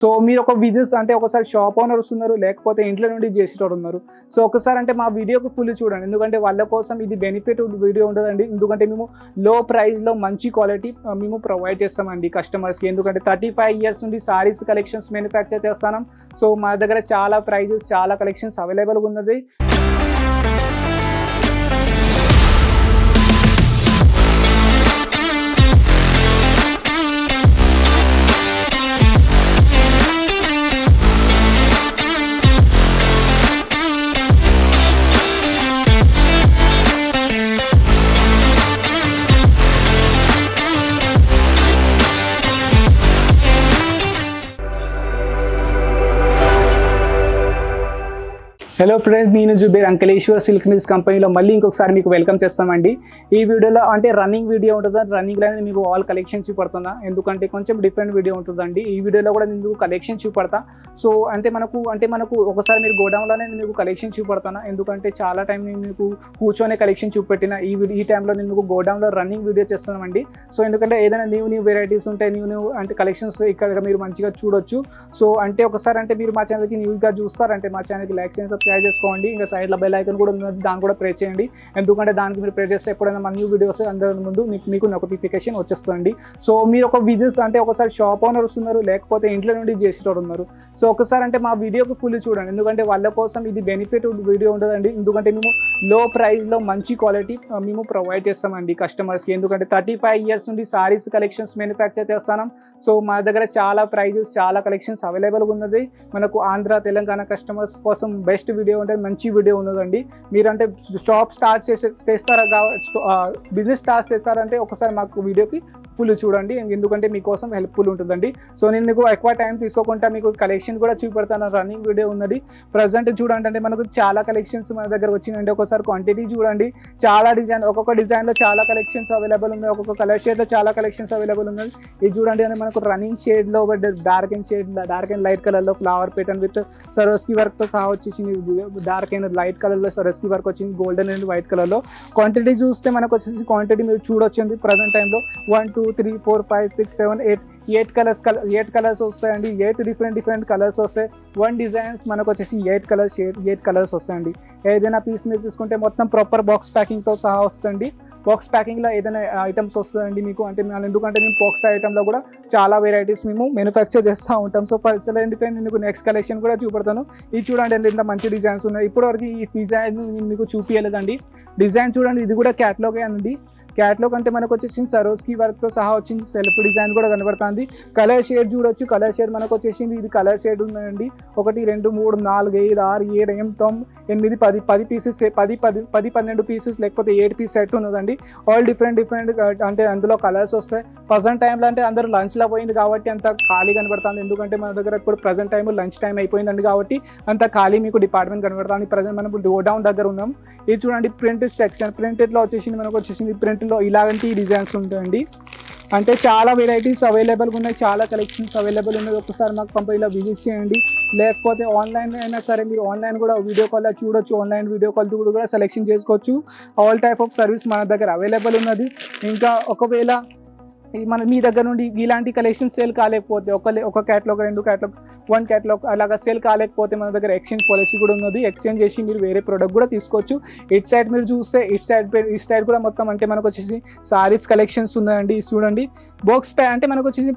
So మీరు ఒక business అంటే ఒకసారి షాప్ ఓనర్స్ ఉన్నారు, లేకపోతే ఇంట్లో నుండి చేసేటోడు ఉన్నారు. సో ఒకసారి అంటే మా వీడియోకి ఫుల్ చూడండి, ఎందుకంటే వాళ్ళ కోసం ఇది బెనిఫిట్ వీడియో ఉంటుందండి. ఎందుకంటే మేము లో ప్రైస్లో మంచి క్వాలిటీ మేము ప్రొవైడ్ చేస్తామండి కస్టమర్స్కి. ఎందుకంటే 35 years నుండి సారీస్ కలెక్షన్స్ మ్యానుఫ్యాక్చర్ చేస్తాం. సో మా దగ్గర చాలా ప్రైజెస్, చాలా కలెక్షన్స్ అవైలబుల్గా ఉన్నది. హలో ఫ్రెండ్స్, నేను జుబేర్ అంకలేశ్వర్ సిల్క్ మిల్స్ కంపెనీలో మళ్ళీ ఇంకొకసారి మీకు వెల్కమ్ చేస్తామండి. ఈ వీడియోలో అంటే రన్నింగ్ వీడియో ఉంటుంది, రన్నింగ్లోనే మీకు ఆల్ కలెక్షన్ చూపడుతున్నా. ఎందుకంటే కొంచెం డిఫరెంట్ వీడియో ఉంటుందండి. ఈ వీడియోలో కూడా నేను కలెక్షన్ చూపడతా. సో అంటే మనకు ఒకసారి మీరు గోడౌన్లోనే మీకు కలెక్షన్ చూపడతాను. ఎందుకంటే చాలా టైం నేను మీకు కూర్చొని కలెక్షన్ చూపెట్టిన ఈ టైంలో నేను మీకు గోడౌన్లో రన్నింగ్ వీడియో చేస్తున్నామండి. సో ఎందుకంటే ఏదైనా న్యూ వెరైటీస్ ఉంటాయి, న్యూ అంటే కలెక్షన్స్ ఇక్కడ మీరు మంచిగా చూడొచ్చు. సో అంటే ఒకసారి అంటే మీరు మా ఛానల్కి న్యూగా చూస్తారంటే మా ఛానల్కి లైక్ చేసి సబ్స్క్రైబ్ చేసుకోండి. ఇంకా సైడ్లో బెల్ ఐకాన్ కూడా ఉంది, దాన్ని కూడా ప్రెస్ చేయండి. ఎందుకంటే దానికి మీరు ప్రెస్ చేస్తే ఎప్పుడైనా మన న్యూ వీడియోస్ అందరి ముందు మీకు నోటిఫికేషన్ వచ్చేస్తుంది. సో మీరు ఒక బిజినెస్ అంటే ఒకసారి షాప్ ఓనర్స్ ఉన్నారు, లేకపోతే ఇంట్లో నుండి చేసేటోడు ఉన్నారు. సో ఒకసారి అంటే మా వీడియోకి ఫుల్ చూడండి, ఎందుకంటే వాళ్ళ కోసం ఇది బెనిఫిట్ వీడియో ఉంటుందండి. ఎందుకంటే మేము లో ప్రైస్లో మంచి క్వాలిటీ మేము ప్రొవైడ్ చేస్తామండి కస్టమర్స్కి. ఎందుకంటే 35 years నుండి సారీస్ కలెక్షన్స్ మ్యానుఫ్యాక్చర్ చేస్తాం. సో మా దగ్గర చాలా ప్రైజెస్, చాలా కలెక్షన్స్ అవైలబుల్గా ఉన్నది. మనకు ఆంధ్ర, తెలంగాణ కస్టమర్స్ కోసం బెస్ట్ వీడియో ఉంటుంది, మంచి వీడియో ఉన్నదండి. మీరంటే షాప్ స్టార్ట్ చేస్తారా, బిజినెస్ స్టార్ట్ చేస్తారంటే ఒకసారి మాకు వీడియోకి ఫుల్ చూడండి, ఎందుకంటే మీకోసం హెల్ప్ఫుల్ ఉంటుందండి. సో నేను మీకు ఎక్కువ టైం తీసుకోకుండా మీకు కలెక్షన్ కూడా చూపెడతాను. రన్నింగ్ వీడియో ఉన్నది. ప్రజెంట్ చూడండి, అంటే మనకు చాలా కలెక్షన్స్ మన దగ్గర వచ్చిందండి. ఒకసారి క్వాంటిటీ చూడండి, చాలా డిజైన్, ఒక్కొక్క డిజైన్లో చాలా కలెక్షన్స్ అవైలబుల్ ఉన్నాయి. ఒక్కొక్క కలర్ షేడ్లో చాలా కలెక్షన్స్ అవైలబుల్ ఉన్నాయి. ఇది చూడండి, అంటే మనకు రన్నింగ్ షేడ్లో డార్క్ అండ్ లైట్ కలర్లో ఫ్లవర్ ప్యాటర్న్ విత్ సరోస్కి వర్క్తో సహా వచ్చేసింది. డార్క్ అండ్ లైట్ కలర్లో సరోస్కి వర్క్ వచ్చింది, గోల్డెన్ అండ్ వైట్ కలర్లో. క్వాంటిటీ చూస్తే మనకు వచ్చేసి క్వాంటిటీ మీరు చూడొచ్చింది. ప్రజెంట్ టైంలో 1 2 3 4 5 6 7 8 కలర్స్ వస్తాయండి. 8 డిఫరెంట్ కలర్స్ వస్తాయి. 1 డిజైన్స్ మనకు వచ్చేసి 8 కలర్స్ వస్తాయండి. ఏదైనా పీస్ మీరు తీసుకుంటే మొత్తం ప్రాపర్ బాక్స్ ప్యాకింగ్తో సహా వస్తుంది. బాక్స్ ప్యాకింగ్లో ఏదైనా ఐటమ్స్ వస్తుందండి మీకు. అంటే ఎందుకంటే మేము బాక్స్ ఐటమ్లో కూడా చాలా వెరైటీస్ మేము మ్యానుఫ్యాక్చర్ చేస్తూ ఉంటాం. సో ఎందుకంటే మీకు నెక్స్ట్ కలెక్షన్ కూడా చూపెడతాను. ఇది చూడండి, ఎంత మంచి డిజైన్స్ ఉన్నాయి. ఇప్పటివరకు ఈ డిజైన్ మీకు చూపించలేదండి. డిజైన్ చూడండి, ఇది కూడా క్యాటలాగే అండి. క్యాటలాగ్ అంటే మనకు వచ్చేసి సరోస్కి వర్క్తో సహా వచ్చింది. సెల్ఫ్ డిజైన్ కూడా కనబడుతుంది. కలర్ షేడ్ చూడొచ్చు. కలర్ షేడ్ మనకు వచ్చేసింది. ఇది కలర్ షేడ్ ఉందండి. 1 2 3 4 5 6 7 8 9 10 పీసెస్, 10 12 పీసెస్ లేకపోతే 8 పీస్ సెట్ ఉన్నదండి. ఆల్ డిఫరెంట్ అంటే అందులో కలర్స్ వస్తాయి. ప్రజెంట్ టైంలో అంటే అందరూ లంచ్లో పోయింది కాబట్టి అంత ఖాళీ కనబడుతుంది. ఎందుకంటే మన దగ్గర ఇప్పుడు ప్రజెంట్ టైం లంచ్ టైం అయిపోయిందండి కాబట్టి అంత ఖాళీ మీకు డిపార్ట్మెంట్ కనబడుతుంది. ప్రజెంట్ మనం గోడౌన్ దగ్గర ఉన్నాం. ఇది చూడండి, ప్రింట్ సెక్షన్. ప్రింటెడ్లో వచ్చేసింది మనకు వచ్చేసింది. ప్రింట్లో ఇలాంటి డిజైన్స్ ఉంటాయండి. అంటే చాలా వెరైటీస్ అవైలబుల్గా ఉన్నాయి, చాలా కలెక్షన్స్ అవైలబుల్ ఉన్నాయి. ఒకసారి మాకు కంపెనీలో విజిట్ చేయండి. లేకపోతే ఆన్లైన్ అయినా సరే మీరు ఆన్లైన్ కూడా వీడియో కాల్లో చూడొచ్చు. ఆన్లైన్ వీడియో కాల్ కూడా సెలెక్షన్ చేసుకోవచ్చు. ఆల్ టైప్ ఆఫ్ సర్వీస్ మన దగ్గర అవైలబుల్ ఉన్నది. ఇంకా ఒకవేళ మీ దగ్గర నుండి ఇలాంటి కలెక్షన్ సేల్ కాలేకపోతే ఒక క్యాటలాగ్, 2 క్యాటలాగ్, 1 క్యాటలాగ్ అలాగా సేల్ కాలేకపోతే మన దగ్గర ఎక్స్చేంజ్ పాలసీ కూడా ఉన్నది. ఎక్స్చేంజ్ చేసి మీరు వేరే ప్రోడక్ట్ కూడా తీసుకోవచ్చు. ఇట్ సైడ్ మీరు చూస్తే ఈ సైడ్ కూడా మొత్తం అంటే మనకు వచ్చేసి సారీస్ కలెక్షన్స్ ఉన్నాయండి. చూడండి, అంటే మనకు వచ్చేసి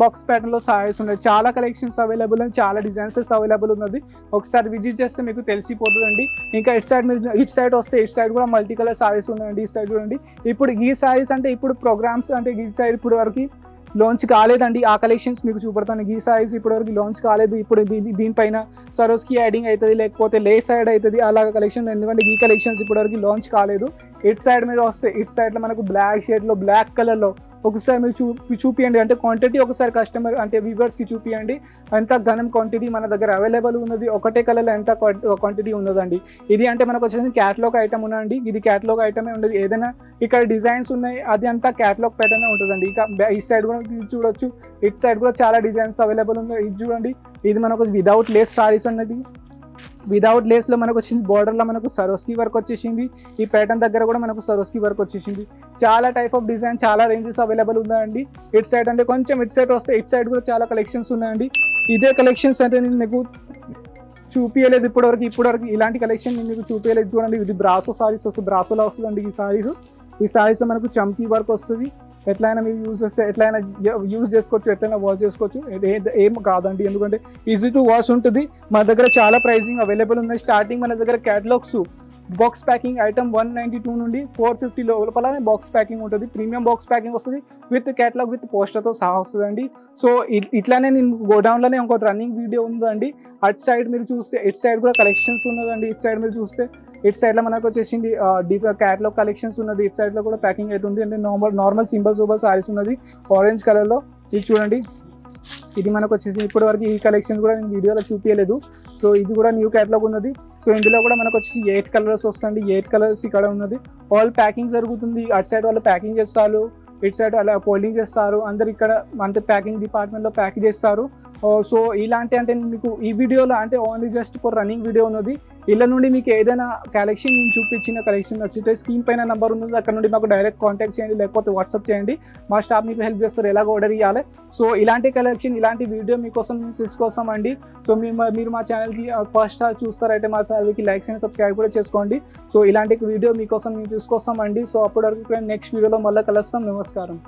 బాక్స్ ప్యాటర్న్లో సారీస్ ఉన్నాయి. చాలా కలెక్షన్స్ అవైలబుల్ అండ్ చాలా డిజైన్సెస్ అవైలబుల్ ఉన్నది. ఒకసారి విజిట్ చేస్తే మీకు తెలిసిపోతుందండి. ఇంకా ఇట్ సైడ్ వస్తే ఇట్ సైడ్ కూడా మల్టీ కలర్ సారీస్ ఉన్నాయండి. ఈ సైడ్ చూడండి, ఇప్పుడు ఈ సారీస్ అంటే ఇప్పుడు ప్రోగ్రామ్స్ అంటే ఈ సైడ్ ఇప్పుడు వరకు లాంచ్ కాలేదండి. ఆ కలెక్షన్స్ మీకు చూపెడతాను. ఈ సారీస్ ఇప్పటి వరకు లాంచ్ కాలేదు. ఇప్పుడు దీనిపైన సరోస్కి యాడింగ్ అవుతుంది, లేకపోతే లేస్ యాడ్ అవుతుంది, అలాగ కలెక్షన్. ఎందుకంటే ఈ కలెక్షన్స్ ఇప్పటి వరకు లాంచ్ కాలేదు. ఇట్ సైడ్ మీరు వస్తే ఇట్ సైడ్లో మనకు బ్లాక్ షేడ్లో, బ్లాక్ కలర్లో ఒకసారి మీరు చూపియండి. అంటే క్వాంటిటీ ఒకసారి కస్టమర్ అంటే వ్యూవర్స్కి చూపియండి. ఎంత ఘనం క్వాంటిటీ మన దగ్గర అవైలబుల్ ఉన్నది. ఒకటే కలర్లో ఎంత క్వాంటిటీ ఉన్నదండి. ఇది అంటే మనకు వచ్చేసి క్యాటలాగ్ ఐటమ్ ఉన్నదండి. ఇది క్యాటలాగ్ ఐటమే ఉండదు. ఏదైనా ఇక్కడ డిజైన్స్ ఉన్నాయి, అది అంతా క్యాటలాగ్ ప్యాటర్న్ ఉంటుందండి. ఇక ఈ సైడ్ కూడా చూడొచ్చు. ఇట్ సైడ్ కూడా చాలా డిజైన్స్ అవైలబుల్ ఉన్నాయి. ఇది చూడండి, ఇది మనకు విదౌట్ లేస్ సారీస్ ఉన్నది. వితౌట్ లేస్లో మనకు వచ్చింది. బార్డర్లో మనకు సరోస్కి వర్క్ వచ్చేసింది. ఈ ప్యాటర్న్ దగ్గర కూడా మనకు సరోస్కి వర్క్ వచ్చేసింది. చాలా టైప్ ఆఫ్ డిజైన్, చాలా రేంజెస్ అవైలబుల్ ఉందండి. ఇట్ సైడ్ అంటే కొంచెం ఇట్ సైడ్ వస్తే ఇట్ సైడ్ కూడా చాలా కలెక్షన్స్ ఉన్నాయండి. ఇదే కలెక్షన్స్ అంటే నేను మీకు చూపించలేదు ఇప్పటివరకు ఇలాంటి కలెక్షన్ నేను మీకు చూపించలేదు. చూడండి, ఇది బ్రాసో సారీస్ వస్తుంది, బ్రాసోలో వస్తుందండి ఈ సారీస్లో మనకు చంకీ వర్క్ వస్తుంది. ఎట్లయినా మీరు యూజ్ చేస్తే ఎట్లయినా యూజ్ చేసుకోవచ్చు, ఎట్లయినా వాష్ చేసుకోవచ్చు, ఏం కాదండి. ఎందుకంటే ఈజీ టు వాష్ ఉంటుంది. మన దగ్గర చాలా ప్రైసింగ్ అవైలబుల్ ఉన్నాయి. స్టార్టింగ్ మన దగ్గర క్యాటలాగ్స్ బాక్స్ ప్యాకింగ్ ఐటమ్ 192 నుండి 450 లోపలనే బాక్స్ ప్యాకింగ్ ఉంటుంది. ప్రీమియం బాక్స్ ప్యాకింగ్ వస్తుంది విత్ క్యాటలాగ్ విత్ పోస్టర్తో సహా వస్తుందండి. సో ఇట్లానే నేను గోడౌన్లోనే ఇంకోటి రన్నింగ్ వీడియో ఉందండి. అటు సైడ్ మీరు చూస్తే ఇటు సైడ్ కూడా కలెక్షన్స్ ఉన్నదండి. ఇటు సైడ్ మీరు చూస్తే ఇటు సైడ్లో మనకు వచ్చేసింది క్యాటలాగ్ కలెక్షన్స్ ఉన్నది. ఇటు సైడ్లో కూడా ప్యాకింగ్ అవుతుంది. అంటే నార్మల్ సింపుల్ సూపర్ సారీస్ ఉన్నది ఆరెంజ్ కలర్లో. ఇది చూడండి, ఇది మనకు వచ్చేసి ఇప్పటి వరకు ఈ కలెక్షన్ కూడా నేను వీడియోలో చూపించలేదు. సో ఇది కూడా న్యూ క్యాటలాగ్ ఉన్నది. సో ఇందులో కూడా మనకు వచ్చేసి 8 కలర్స్ వస్తుంది. 8 కలర్స్ ఇక్కడ ఉన్నది. ఆల్ ప్యాకింగ్ జరుగుతుంది. అటు సైడ్ వాళ్ళు ప్యాకింగ్ చేస్తారు, ఇటు సైడ్ అలా ఫోల్డింగ్ చేస్తారు. అందరు ఇక్కడ అంటే ప్యాకింగ్ డిపార్ట్మెంట్లో ప్యాక్ చేస్తారు. సో ఇలాంటి అంటే మీకు ఈ వీడియోలో అంటే only just for running video ఉన్నది. ఇలా నుండి మీకు ఏదైనా కలెక్షన్ నేను చూపించిన కలెక్షన్ నచ్చితే స్క్రీన్ పైన నెంబర్ ఉంది, అక్కడ నుండి మాకు డైరెక్ట్ కాంటాక్ట్ చేయండి, లేకపోతే వాట్సాప్ చేయండి. మా స్టాఫ్ మీకు హెల్ప్ చేస్తారు ఎలాగ ఆర్డర్ ఇవ్వాలి. సో ఇలాంటి కలెక్షన్, ఇలాంటి వీడియో మీకోసం మేము తీసుకొస్తామండి. సో మీరు మా ఛానల్కి ఫస్ట్ చూస్తారైతే మా ఛానల్కి లైక్స్ అండ్ సబ్స్క్రైబ్ కూడా చేసుకోండి. సో ఇలాంటి వీడియో మీకోసం మేము తీసుకొస్తామండి. సో అప్పటి వరకు నెక్స్ట్ వీడియోలో మళ్ళీ కలుస్తాం. నమస్కారం.